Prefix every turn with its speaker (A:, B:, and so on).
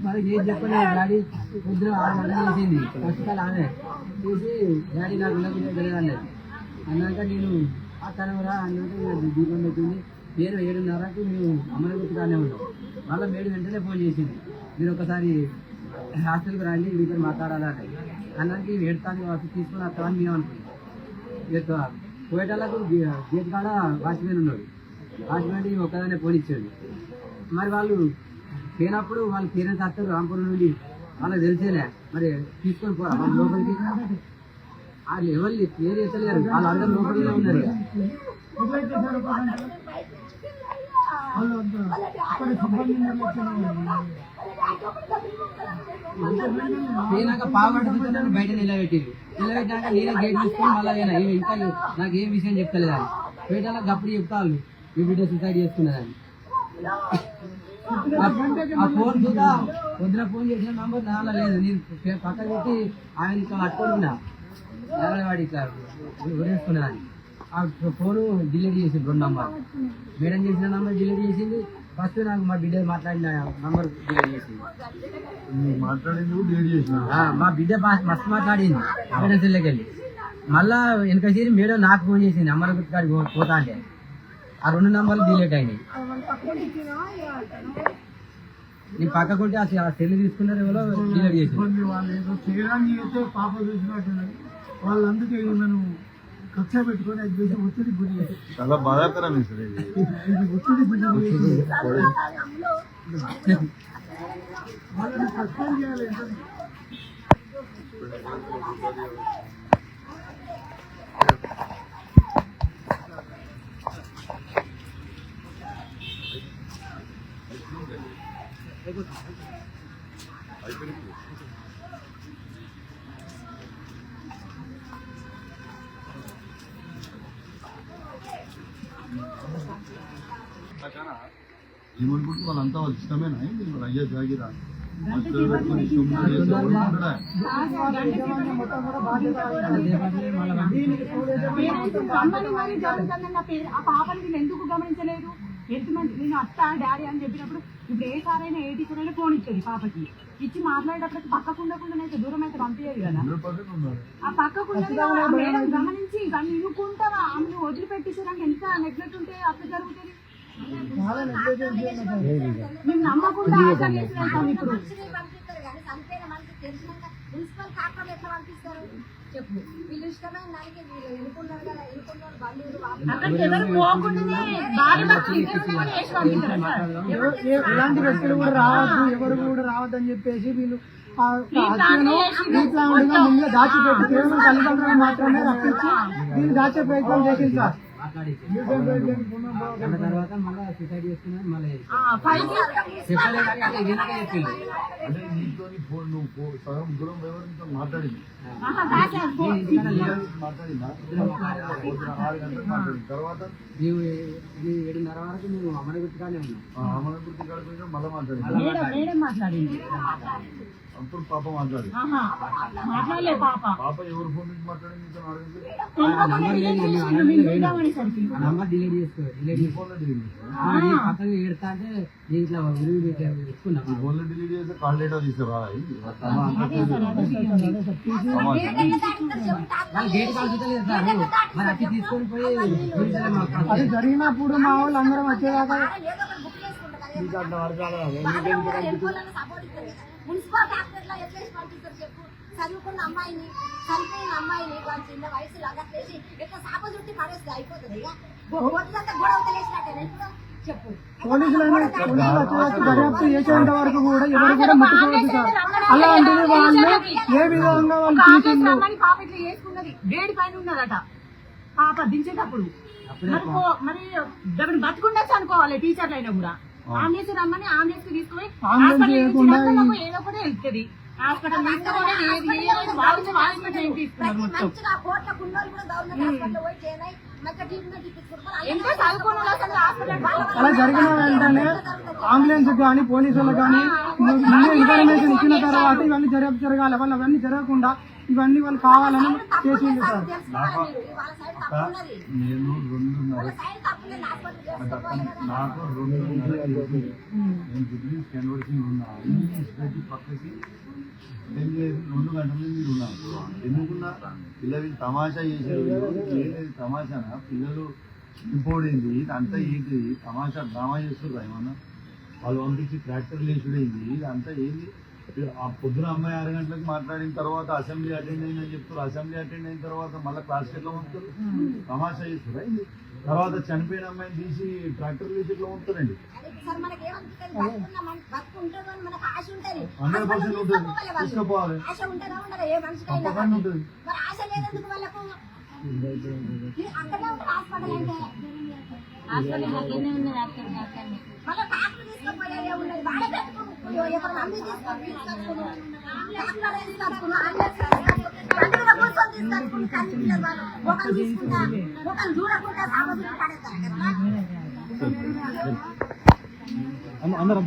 A: మనకి ఏం చెప్పలేదు. డాడీ పొద్దున 6 గంటలు చేసింది ఫస్ట్ కాల్ ఆమె చేసి డాడీ నాకు తెలియదు అన్నది. అన్నాక నేను ఆ తనరా అన్నాక దీపం పెట్టింది. నేను 7:30కి మేము అమ్మని గుర్తుగానే ఉన్నాం. మళ్ళీ మేడం వెంటనే ఫోన్ చేసింది, మీరు ఒకసారి హాస్టల్కి రండి మీతో మాట్లాడాలని. అన్నాకి ఏడుతాను తీసుకొని వస్తామని మేము అనుకున్నాం. పోయేటలకు గేట్ కాడ వాచ్మెన్ ఉన్నాడు. వాచ్మెన్ ఒకదానే ఫోన్ ఇచ్చాడు. మరి వాళ్ళు పోయినప్పుడు వాళ్ళు పేరెంట్స్ వస్తారు రాంపురం నుండి, వాళ్ళకి తెలిసేలే మరి తీసుకొని పోరా వాళ్ళ లోపలికి. వాళ్ళు ఎవరు పేరు ఎత్తలేరు, వాళ్ళు అందరూ లోపలిలో ఉన్నారు. పోయినాక పావుగంట బయట నిలబెట్టాక నేనే గేట్ తీసుకొని మళ్ళీ ఇంకా నాకు ఏం విషయం చెప్తలేదు అని పోయేటలా గప్పుడు చెప్తాను మీ బిడ్డ సూసైడ్ చేసుకున్నదని. ఆ ఫోన్ చూద్దా పొద్దున ఫోన్ చేసిన నంబర్ నాలో లేదు. నేను పక్కన పెట్టి ఆయన ఇట్లా పట్టుకుంటున్నా వాడి ఇట్లా ఉరేసుకున్నదని. ఆ ఫోను డిలీట్ చేసింది 2 నంబర్. మేడం చేసిన నంబర్ డిలీట్ చేసింది. ఫస్ట్ నాకు మా బిడ్డ మాట్లాడిన నంబర్ డిలీట్ చేసింది. మా బిడ్డ మస్తు మాట్లాడింది మేడం సెల్లోకి వెళ్ళి. మళ్ళా వెనకసేరి మేడం నాకు ఫోన్ చేసింది అమ్మల గుర్తుకాడికి పోతా అంటే. ఆ 2 నంబర్లు డిలీట్ అయినాయి. నేను పక్కకుంటే ఆ సెల్ తీసుకున్నారు ఎవరో డిలీట్ చేసింది.
B: వాళ్ళందుకే నన్ను కక్ష పెట్టుకొని అది చేసి ఒత్తిడి గురి చేసి
C: చాలా బాధాకరం
B: ఒత్తిడి గురి వాళ్ళని సస్పెండ్ చేయాలి.
C: ఏమనుకుంటే వాళ్ళంతా వాళ్ళు ఇష్టమేనా వాళ్ళు అయ్యా జాగిరా
D: ఎందుకు గమనించలేదు? ఎంతమంది నేను అత్త డాడీ అని చెప్పినప్పుడు ఇప్పుడు ఏ సారైనా ఏ టీచర్ అయినా ఫోన్ ఇచ్చేది పాపకి. ఇచ్చి మాట్లాడేటప్పుడు పక్కకుండా దూరం అయితే పంపించేది కదా. ఆ పక్కకుండా మేడం గమనించి ఇవన్నీ ఇనుకుంటావా ఆమెను వదిలిపెట్టేసారంటే ఎంత నెగ్లెక్ట్ ఉంటే అప్పుడు జరుగుతుంది. మేము నమ్మకుండా ఆచారం చేస్తున్నాం. ఇప్పుడు
B: ఎలాంటి వ్యక్తులు కూడా రావద్దు, ఎవరు కూడా రావద్దు అని చెప్పేసి వీళ్ళు ముందుగా దాచిపెట్టి కేవలం తల్లిదండ్రులు మాత్రమే రప్పించి వీళ్ళు దాచే ప్రయత్నం చేసింది సార్.
A: తర్వాత మళ్ళీ సూసైడ్ చేసుకున్నారు. మళ్ళీ
C: సగం దూరం ఎవరితో మాట్లాడింది తర్వాత
A: 7:30 వరకు మేము అమ్మని గుర్తుగానే ఉన్నాం.
C: అమ్మని గుర్తు కాడిపోయినా మళ్ళీ
D: మాట్లాడింది.
C: అప్పుడు పాప మాట్లాడి
D: మాట్లాడలే పాప
C: ఎవరు ఫోన్ నుంచి మాట్లాడింది
A: నంబర్ డిలీట్ చేసుకోవాలి. పక్కన ఏడుతా అంటే ఇట్లా పెట్టుకున్నాం.
C: ఫోన్లో డిలీట్ చేస్తే కాల్ డేటా తీసుకురా
A: గేట్ కాల్చుతలేదు సార్. మరి అట్టి తీసుకొని పోయి
B: అది జరిగినప్పుడు మా వాళ్ళు అందరం వచ్చేదాకా
E: మున్సిపల్ డాక్టర్లో ఎట్లా పంపిస్తారు చెప్పు? చదువుకున్న అమ్మాయిని చనిపోయిన అమ్మాయిని వాళ్ళ చిన్న వయసులో అగట్లేసి ఎట్లా సాప చుట్టి పడేస్తే అయిపోతుంది. ఇక వద్దంతా గొడవ తెలిసినట్టే చెప్పు.
B: పోలీసులు దర్యాప్తు చేసేంత వరకు కూడా ఎవరు కూడా ముట్టుకోవద్దు సార్. అలాంటిది వాళ్ళు ఏ విధంగా వాళ్ళు
D: పాప ఇట్లా చేసుకున్నది వేడి పైన ఉన్నదట పాప దించేటప్పుడు. మరి దాన్ని బతుకుండొచ్చు అనుకోవాలి టీచర్లు అయినా కూడా. ఆంబులెన్స్ రమ్మని ఆంబులెన్స్ తీసుకుపోయి ఏదో కూడా వెళ్తుంది. హాస్పిటల్
B: అలా జరిగిన వెంటనే అంబులెన్స్ కానీ పోలీసులు కానీ ఇన్ఫర్మేషన్ ఇచ్చిన తర్వాత ఇవన్నీ జరగాలి. వాళ్ళు అవన్నీ జరగకుండా ఇవన్నీ వాళ్ళు కావాలని చేసింది సార్.
E: వాళ్ళ సైడ్ తప్పు ఉన్నది
C: నేను 2:30
E: వాళ్ళ సైడ్ తప్పు ఉన్నది హాస్పిటల్ చేసుకోవాలి కదా
C: నాకు 2:30 నేను డిగ్రీ కన్వర్సింగ్ ఉన్నా అన్ని పక్కకి ఏం లేదు 2 గంటల నుంచి మీరు ఉన్నారు ఎందుకున్నా పిల్లలు తమాషా చేశారు ఏది తమాషానా పిల్లలు ఇంపోడింది ఇదంతా ఏంటి తమాషా డ్రామా చేస్తున్నారు ఏమన్నా వాళ్ళు పంపించి ట్రాక్టర్ లేచుడైంది ఇదంతా ఏంది ఆ పొద్దున అమ్మాయి 6 గంటలకు మాట్లాడిన తర్వాత అసెంబ్లీ అటెండ్ అయిందని చెప్తారు అసెంబ్లీ అటెండ్ అయిన తర్వాత మళ్ళీ క్లాస్కి ఎట్లా పంపుతారు తమాషా చేస్తున్నారు అయింది తర్వాత చనిపోయిన అమ్మాయిని తీసి ట్రాక్టర్ లేచి ఎట్లా పంపుతారండి
E: సార్ మనకి ఏమనిపిస్తుంది బతుకుంటుందో అని మనకు ఆశ ఉంటుంది
C: 100% ఉంటుంది తీసుకుపోవాలి
E: ఆశ ఉంటుందా ఉండదా ఏ మనిషికైనా
C: తప్పకుండా ఉంటుంది
E: మరి ఆశ లేదందుకు వాళ్ళకు అక్కడే ఉంటుంది హాస్పిటల్ అంటే మళ్ళీ డాక్టర్ తీసుకుపోయేదే ఉన్నది వాళ్ళే పెట్టుకుని ఎవరు నమ్మి తీసుకొని డాక్టర్ కూర్చొని తీసుకొచ్చుకుని కనిపించారు వాళ్ళు ఒకరు తీసుకుంటా ఒకరు చూడకుండా సామర్థ్యం పడేస్తారు
C: అందరూ